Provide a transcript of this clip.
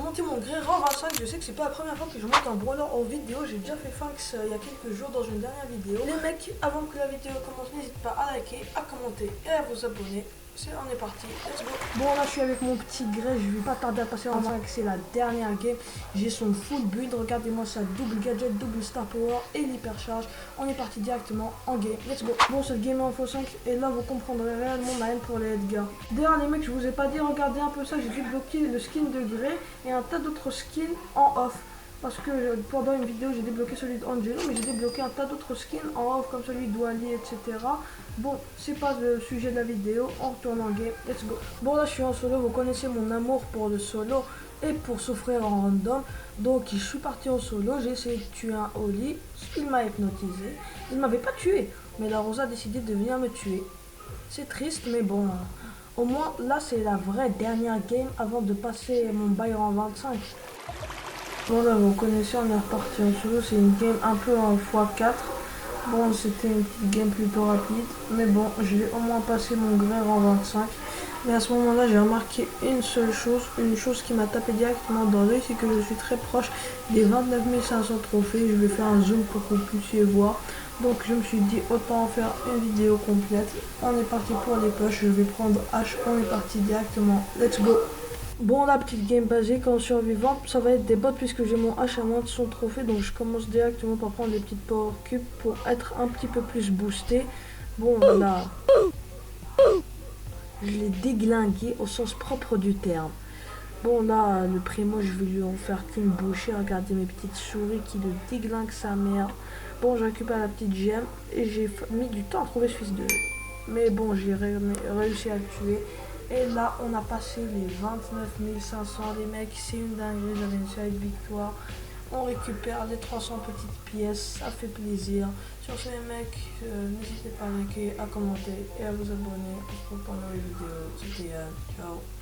monter mon gré rang 25. Je sais que c'est pas la première fois que je monte un brawler en vidéo. J'ai déjà fait Fanx il y a quelques jours dans une dernière vidéo. Les mecs, avant que la vidéo commence, n'hésite pas à liker, à commenter et à vous abonner. On est parti, let's go. Bon, là je suis avec mon petit gré, je vais pas tarder à passer en 5, c'est la dernière game. J'ai son full build, regardez-moi ça, double gadget, double star power et l'hypercharge. On est parti directement en game, let's go. Bon, cette game est en x5 et là vous comprendrez réellement ma haine pour les Edgar. D'ailleurs les mecs, je vous ai pas dit, regardez un peu ça, j'ai débloqué le skin de gré et un tas d'autres skins en off. Parce que pendant une vidéo j'ai débloqué celui d'Angelo, mais j'ai débloqué un tas d'autres skins en off comme celui d'Wally, etc. Bon, c'est pas le sujet de la vidéo, on retourne en game, let's go. Bon là je suis en solo, vous connaissez mon amour pour le solo et pour souffrir en random. Donc je suis parti en solo, j'ai essayé de tuer un Oli, il m'a hypnotisé. Il m'avait pas tué, mais la Rosa a décidé de venir me tuer. C'est triste, mais bon, au moins là c'est la vraie dernière game avant de passer mon bail en 25. Bon là vous connaissez, on est reparti en solo, c'est une game un peu en x4. Bon c'était une petite game plutôt rapide, mais bon j'ai au moins passé mon gré en 25. Mais à ce moment là j'ai remarqué une seule chose, une chose qui m'a tapé directement dans l'œil, c'est que je suis très proche des 29 500 trophées. Je vais faire un zoom pour que vous puissiez voir. Donc je me suis dit autant en faire une vidéo complète. On est parti pour les poches, je vais prendre H, on est parti directement, let's go. Bon, la petite game basique en survivant, ça va être des bots puisque j'ai mon H à moins de son trophée. Donc je commence directement par prendre des petites power cubes pour être un petit peu plus boosté. Bon, là, je l'ai déglingué au sens propre du terme. Bon, là, le primo, je vais lui en faire qu'une bouchée. Regardez mes petites souris qui le déglinguent sa mère. Bon, je récupère la petite gemme et j'ai mis du temps à trouver ce fils de... Mais bon, j'ai réussi à le tuer. Et là, on a passé les 29 500. Les mecs, c'est une dinguerie. J'avais une série de victoires. On récupère les 300 petites pièces. Ça fait plaisir. Sur ce, les mecs, n'hésitez pas à liker, à commenter et à vous abonner. On se retrouve pour une nouvelle vidéo. C'était Yann. Ciao.